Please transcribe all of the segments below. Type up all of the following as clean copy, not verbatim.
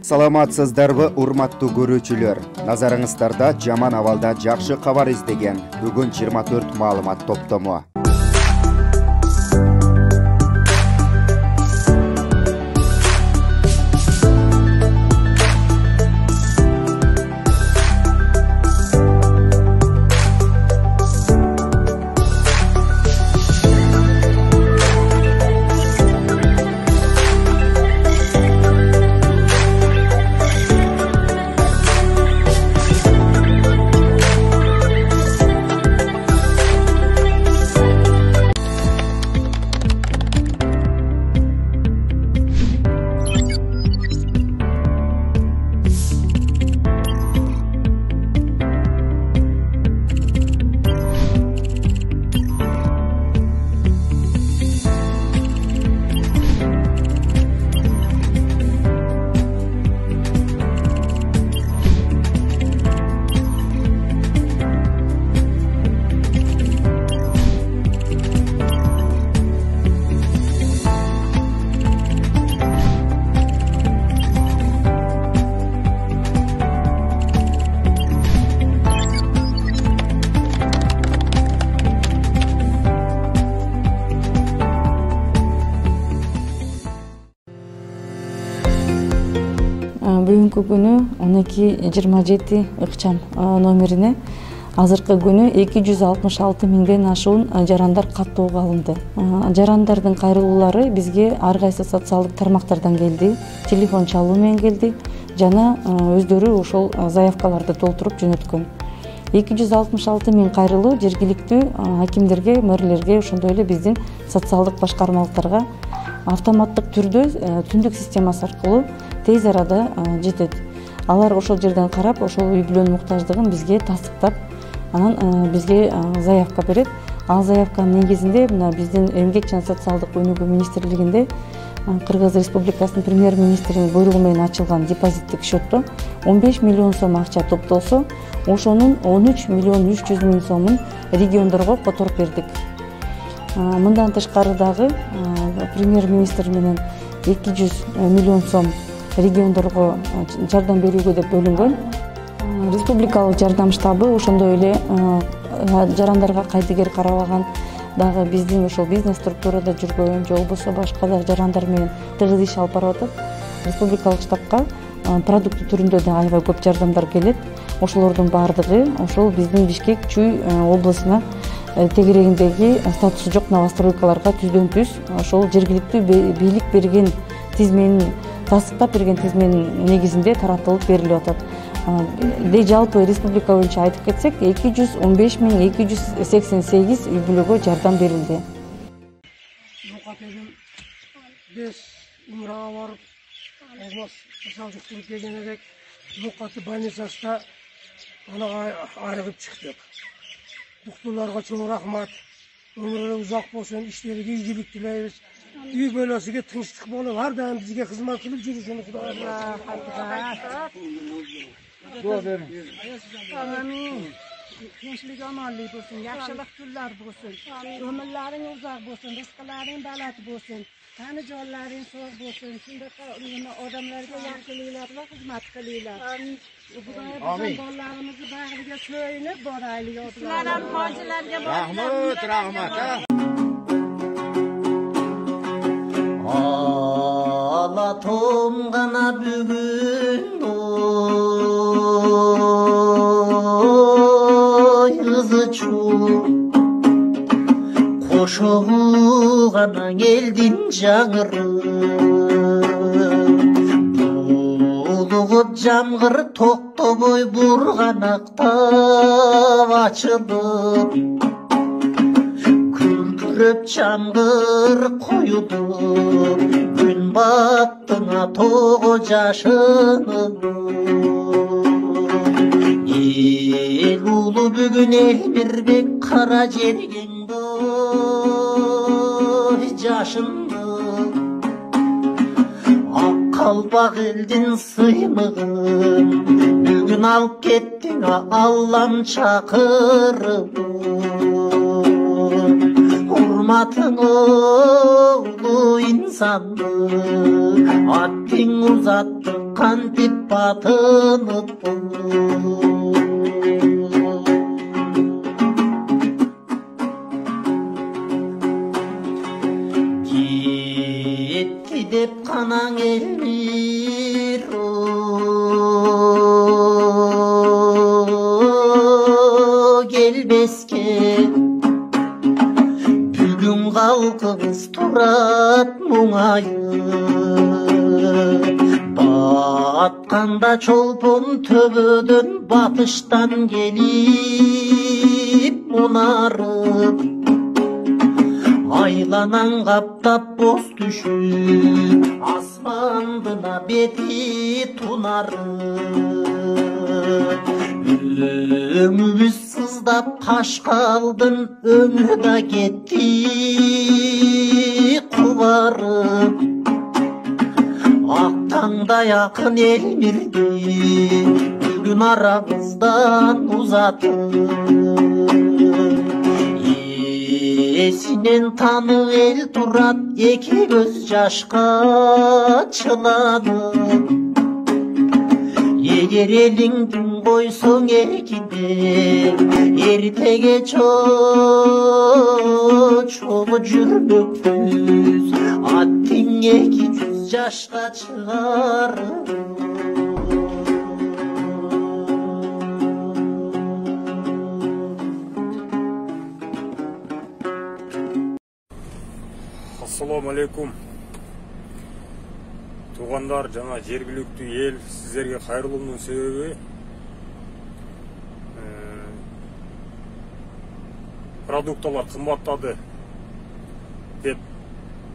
Саламатсыздарбы, урматтуу көрүүчүлөр? Назарыңыздарда жаман абалда жакшы кабар издеген бүгүн 24 маалымат топтому. Бүгүнкү күнү 12:27 ыкчам номерине азыркы күнү 266 миңден ашуун жарандар каттоого алынды. Жарандардын кайрылуулары бизге ар кайсы социалдык тармактардан келди, телефон чалуу менен келди жана өздөрү ошол заявкаларды толтуруп жөнөткөн. 266 миң кайрылуу жергиликтүү акимдерге, мэрлерге, ошондой эле биздин социалдык башкармалыктарга автоматтык түрдө түндүк системасы аркылуу тез арада жетет. Алар ошол жерден карап, ошол үй бүлөнүн муктаждыгын бизге тастыктап, анан бизге заявка берет. Ал заявканын негизинде мына биздин Эмгек жана социалдык өнүгүү министрлигинде Кыргыз Республикасынын премьер-министринин буйругу менен ачылган депозиттик счетто 15 миллион сом акча топтолсо, ошонун 13 миллион 300 миң сомун региондорго которуп бердик. Мындан тышкары дагы премьер-министр менен 200 миллион сом региондорго жардам берүүгө деп бөлүнгөн. Республикалык жардам штабы ошондой эле жарандарга кайдыгер карабаган дагы биздин ошол бизнес структурада жүргөн же болбосо башка да жарандар менен тыгыз иш алып барып атат. Республикалык штабка продукт түрүндө да аябай көп жардамдар келет. Ошолордун баардыгы ошол биздин Бишкек Чүй облусуна тегерегиндеги статусу жок новостройкаларга түздөн-түз ошол жергиликтүү бийлик берген тизменин тастыктап берген тизменин негизинде таратылып берилип атат. Жалпы республика боюнча айтып кетсек, 215 миң 288 үй бүлөгө жардам берилди. Биз умрага барып, Алмаз салжыктырып келген элек, Нукаты больницасында анага айрылып чыктык. Доктурларга чоң рахмат. Өмүрү узак болсун, иштериге ийгилик тилейбиз. Үй бөлөсүгө тынчтык болуп, ар дайым бизге кызмат кылып жүрүшүн Кудайга дуа берин. Амин. Tinchlik omonlik bo'lsin, yaxshilik kunlar bo'lsin. Umrlaring uzoq bo'lsin, rizqlaring baland bo'lsin. Tani jonlaring sog' bo'lsin. Shundaqa odamlarga yaxshiliklar va xizmat qilinglar. Amin. Xudoy bollarimizni bag'riga so'yinib boraylik. Sizlar ham hojilarga rahmat, rahmat. Alatom gana bugün Koşoğu gana geldin жаңырып Булугуп жамгыр токтобой бурганактап ачылып Күлдүрөп чамгыр коюлуп Күн баттыңа того жашынып Эл улу бүгүн эл бирбек кара жергеңдө жашынды Ак калпак элдин сыймыгын Бүгүн алып кеттиң Аллам чакырып урматың улуу инсанды аттың узатты кантип батынып кетти деп канаң элмир келбеске бүгүн калкыбыз турат муңайып батканда чолпон төбөдөн батыштан келип мунарып айланан каптап боз түшүп асмандына бети тунарып өңүбүз сыздап кашкалдын өңү да кетти кубарып ак таңдай акын элмирди бүгүн арабыздан узатып эсинен танып эл турат эки көз жашка чыланып эгер элиңдин койсоң экиде эртеге чочулу жүрмөкпүз аттың 200 жашка чыгарып Ассаламу алейкум. Туғандар жана жергиликтүү эл, сиздерге кайрылуумдун себеби продукталар кымбаттады деп,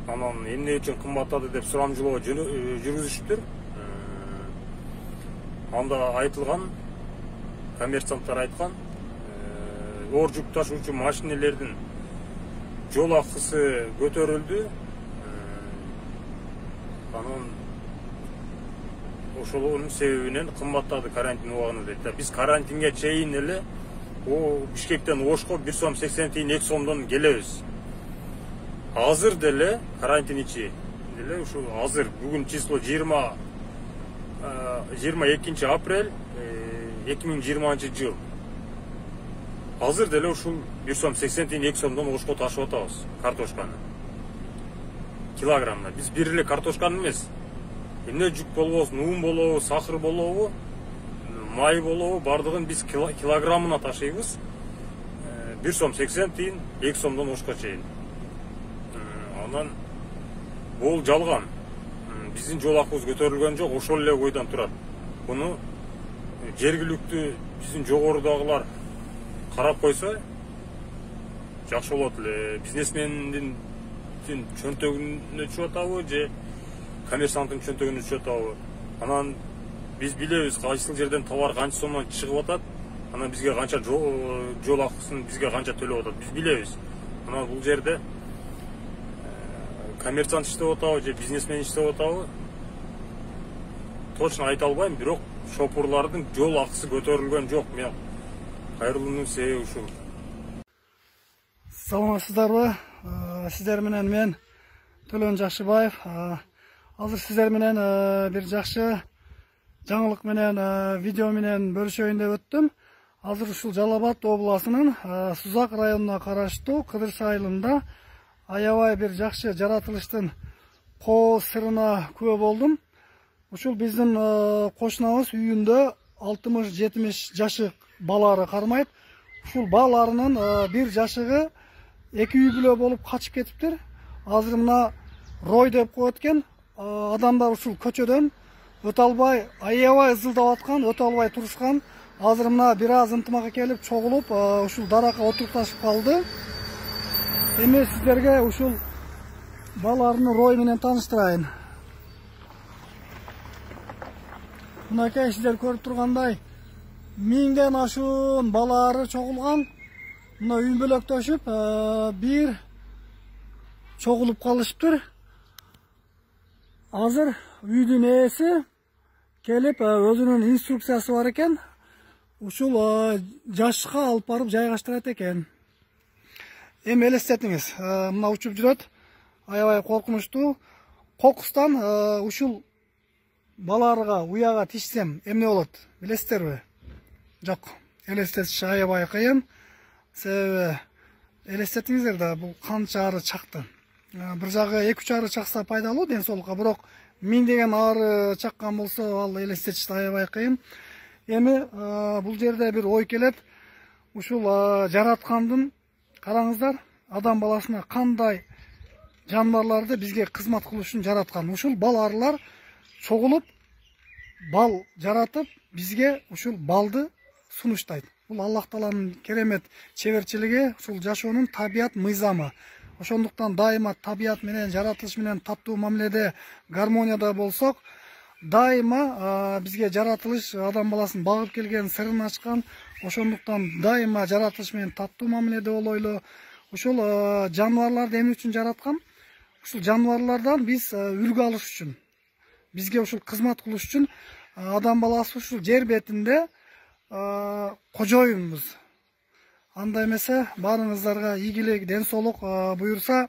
анан эмне үчүн кымбаттады деп сурамжылоо жүргүзүштүр. Анда айтылган, коммерсанттар айткан, оор жүк ташуучу машинелердин жол акысы көтөрүлдү. Анан ошолордун себебинен кымбаттады карантин убагында дейт. Биз карантинге чейин эле Бишкектен Ошко 1 сом 80 тиын 2 сомдон келебиз. Азыр деле карантин ичи деле ушу азыр бүгүн число 22 апрель 2020 жыл. Азыр деле ушул 1 сом 80 тиын 2 сомдон Ошко ташып атабыз картошканы. Килограммда. Биз бир эле картошканы эмес. Эмне жүк болбосун, ун болобу, сахар болобу, май болобу, бардыгын биз килограммына ташыйбыз. 1 сом 80 тиын 2 сомдон Ошко чейин. Анан бул жалган. Биздин жол акыбыз көтөрүлгөн жок, ошол эле ойдон турат. Буну жергиликтүү биздин жогорудагылар карап койсо жакшы болот эле. Бизнесмендин чөнтөгүнө түшүп атабы же коммерсанттын чөнтөгүнө түшүп атабы. Анан биз билебиз кайсыл жерден товар канча сомдон чыгып атат, анан бизге канча жол акысын бизге канча төлөп атат, биз билебиз. Анан бул жерде коммерсант иштеп атабы же бизнесмен иштеп атабы точно айта албайм, бирок шопурлардын жол акысы көтөрүлгөн жок. Мен кайрылуумдун себеби ушул. Саламатсыздарбы? Сиздер менен мен Төлөн Жакшыбаев. Азыр сиздер менен бир жакшы жаңылык менен видео менен бөлүшөйүн деп өттүм. Азыр ушул Жалал Абад областынын Сузак районуна караштуу Кыдырсы айылында аябай бир жакшы жаратылыштын коо сырына күбө болдум. Ушул биздин кошунабыз үйүндө 60-70 жашык балары кармайт. Ушул баларынын бир жашыгы 2 үй бүлө болуп качып кетиптир. Азыр мына рой деп коет экен. Адамдар ушул көчөдөн өтө албай, аябай ызылдап аткан, өтө албай турушкан. Азыр мына бир аз ынтымакка келип чогулуп, ушул даракка отурукташып калды. Эми сиздерге ушул баларынын рой менен тааныштырайын. Мынакей сиздер көрүп тургандай 1000ден ашуун балары чогулган. Мына үй бөлөктөшүп, бир чогулуп калышыптыр. Азыр үйдүн ээси келип, өзүнүн инструкциясы бар экен. Ушул жашыкка алып барып жайгаштырат экен. Эми элестетиңиз, мына учуп жүрөт, аябай коркунучтуу. Кокустан ушул баларга уяга тишсем эмне болот, билесиздерби? Жок, элестетиш аябай кыйын. Себеби элестетиңиздер да, бул канча ары чакты. Бир жагы 2-3 ары чакса пайдалуу ден соолукка, бирок 1000 деген ары чаккан болсо, ал элестетиш аябай кыйын. Эми бул жерде бир ой келет. Ушул жараткандын, караңыздар, адам баласына кандай жаныбарларды бизге кызмат кылыш үчүн жараткан. Ушул бал арылар чогулуп, бал жаратып, бизге ушул балды сунуштайт. Бул Аллах Тааланын керемет чеберчилиги, ушул жашоонун табият мыйзамы. Ошондуктан дайыма табият менен, жаратылыш менен таттуу мамиледе, гармонияда болсок, дайыма бизге жаратылыш адам баласын багып келген, сырын ачкан. Ошондуктан дайыма жаратылыш менен таттуу мамиледе болойлу. Ушул жаныбарларды эмне үчүн жараткан? Ушул жаныбарлардан биз үлгү алыш үчүн, бизге ушул кызмат кылыш үчүн адам баласы ушул жер бетинде кожоюнбуз. Анда эмесе баарыңыздарга ийгилик, ден соолук буюрса,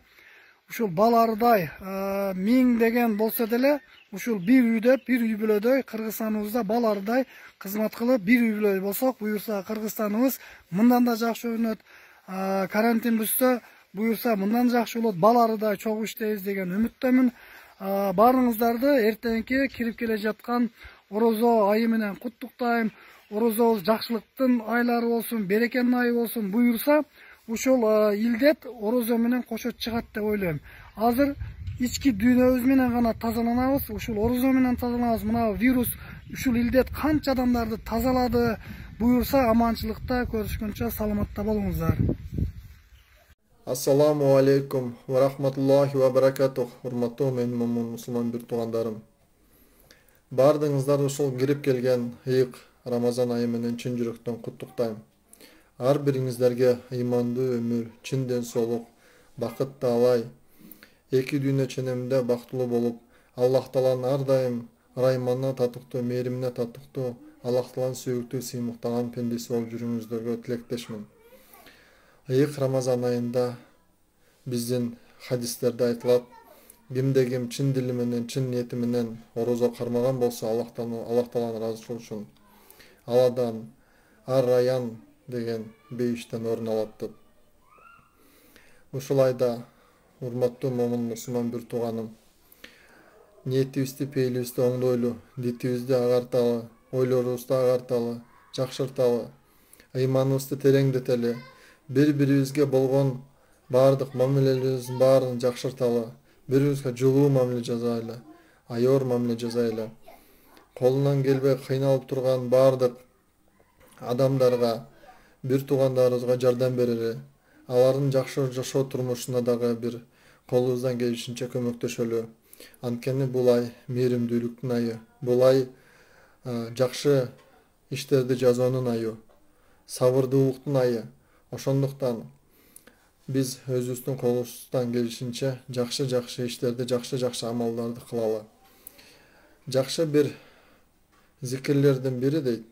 ушул балардай 1000 деген болсо деле, ушул бир үйдө, бир үй бүлөдөй Кыргызстаныбызда балардай кызмат кылып, бир үй бүлө болсок, буюрса Кыргызстаныбыз мындан да жакшы өнөт. Карантин бүтсө, буюрса мындан жакшы болот, балардай чогуу иштейбиз деген үмүттөмүн. Баарыңыздарды эртеңки кирип келе жаткан Орозо айы менен куттуктайм. Орозобуз жакшылыктын айлары болсун, берекенин айы болсун, буюрса, ушул илдет Орозо менен кошо чыгат деп ойлойм. Азыр ички дүйнөбүз менен гана тазаланабыз, ушул Орозо менен тазаланабыз. Мына вирус, ушул илдет канча адамдарды тазалады. Буюрса, аманчылыкта көрүшкөнчө саламатта болуңуздар. Ассаламу алейкум ва рахматуллахи ва баракатух. Урматтуу менин момун мусулман бир туугандарым. Бардыңыздар ушул кирип келген ыйык Рамазан айы менен чын жүрөктөн куттуктайм. Ар бириңиздерге ыймандуу өмүр, чын ден соолук, бакыт таалай, эки дүйнө ченеминде бактылуу болуп, Аллах Тааланын ар дайым райманына татыктуу, мээримине татыктуу, Аллах Тааланын сүйүктүү сыймыктаган пендеси болуп жүрүңүздөргө тилектешмин. Ыйык Рамазан айында биздин хадистерде айтылат, кимде ким чын дили менен, чын ниети менен орозо кармаган болсо, Аллах Тааланын ыраазычылыгы үчүн аладан ар-раян деген бейиштен орун алат деп. Ушул айда урматтуу момун мусулман бир тууганым, ниетибизди, пейилибизди оңдойлу, дитибизди агарталы, ойлорубузду агарталы, жакшырталы, ыйманыбызды тереңдетели, бири-бирибизге болгон баардык мамилелерибиздин баарын жакшырталы, бири-бирибизге жылуу мамиле жасайлы, айоор мамиле жасайлы. Колунан келбей кыйналып турган баардык адамдарга, бир туугандарыбызга жардам берели, алардын жакшы жашоо турмушуна дагы бир колубуздан келишинче көмөктөшөлү. Анткени бул ай мээримдүүлүктүн айы, бул ай жакшы иштерди жасоонун айы, сабырдуулуктун айы. Ошондуктан биз өзүбүздүн колубуздан келишинче жакшы иштерди, жакшы амалдарды кылалы. Жакшы бир зикирлердин бири дейт,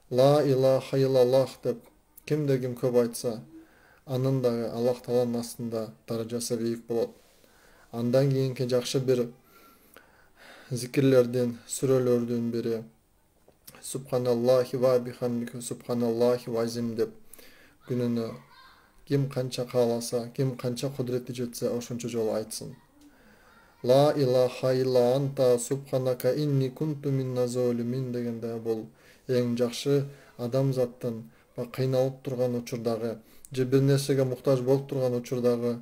ла илаха иллаллах деп кимде ким көп айтса, анын дагы Аллах Тааланын астында даражасы бийик болот. Андан кийинки жакшы бир зикирлердин, сүрөлөрдүн бири Субханаллахи ва бихамдихи субханаллахи ва азим деп күнүнө ким канча кааласа, ким канча кудурети жетсе ошончо жолу айтсын. Ла илаха илла анта субханака инни кунту минна золимин дегенде бул эң жакшы адамзаттын кыйналып турган учурдагы, же бир нерсеге муктаж болуп турган учурдагы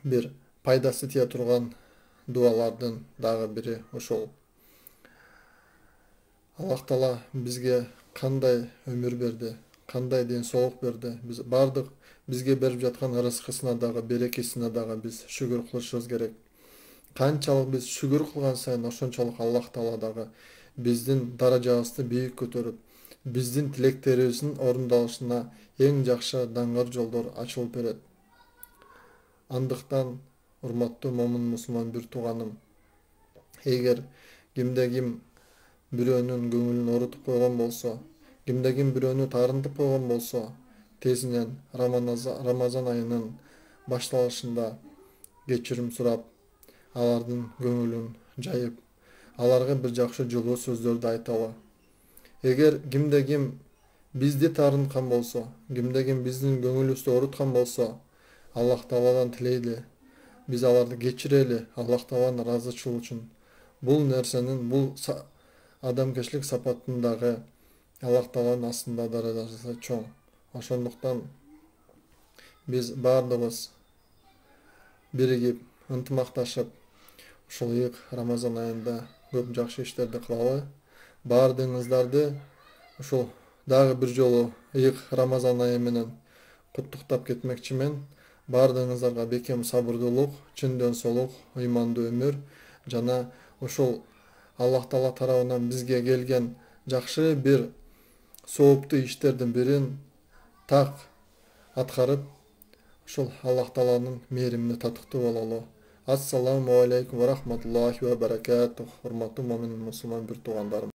бир пайдасы тие турган дуалардын дагы бири ошол. Аллах Таала бизге кандай өмүр берди, кандай ден соолук берди. Биз бардык бизге берип жаткан рызкысына дагы, берекесине дагы биз шүгүр кылышыбыз керек. Канчалык биз шүгүр кылган сайын ошончолук Аллах Таала дагы биздин даражабызды бийик көтөрүп, биздин тилектерибиздин орундалышына эң жакшы даңгыр жолдор ачылып берет. Андыктан урматтуу момун мусулман бир тууганым, эгер кимде ким бирөөнүн көңүлүн орутуп койгон болсо, кимде ким бирөөнү таарынтып койгон болсо, тезинен Рамазан айынын башталышында кечирим сурап, алардын көңүлүн жайып, аларга бир жакшы жылуу сөздөрдү айталы. Эгер кимде ким бизди таарынткан болсо, кимде ким биздин көңүлүбүздү ооруткан болсо, Аллах Тааладан тилейли, биз аларды кечирели, Аллах Тааланын ыраазычылыгы үчүн. Бул нерсенин, бул адамгерчилик сапатындагы Аллах Тааланын астында даражасы чоң. Ошондуктан биз баардыгыбыз биригип, ынтымакташып, ушул ыйык Рамазан айында көп жакшы иштерди кылалы. Баардыгыңыздарды ушул дагы бир жолу ыйык Рамазан айы менен куттуктап кетмекчимен. Баардыгыңыздарга бекем сабырдуулук, чындөн солук, ыймандуу өмүр жана ушул Аллах Таала тарабынан бизге келген жакшы бир сооптуу иштердин бирин так аткарып, ушул Аллах Тааланын мээримине татыктуу бололу. Ассаламу алейкум ва рахматуллахи ва баракатух. Урматтуу момин мусулман бир туугандарым.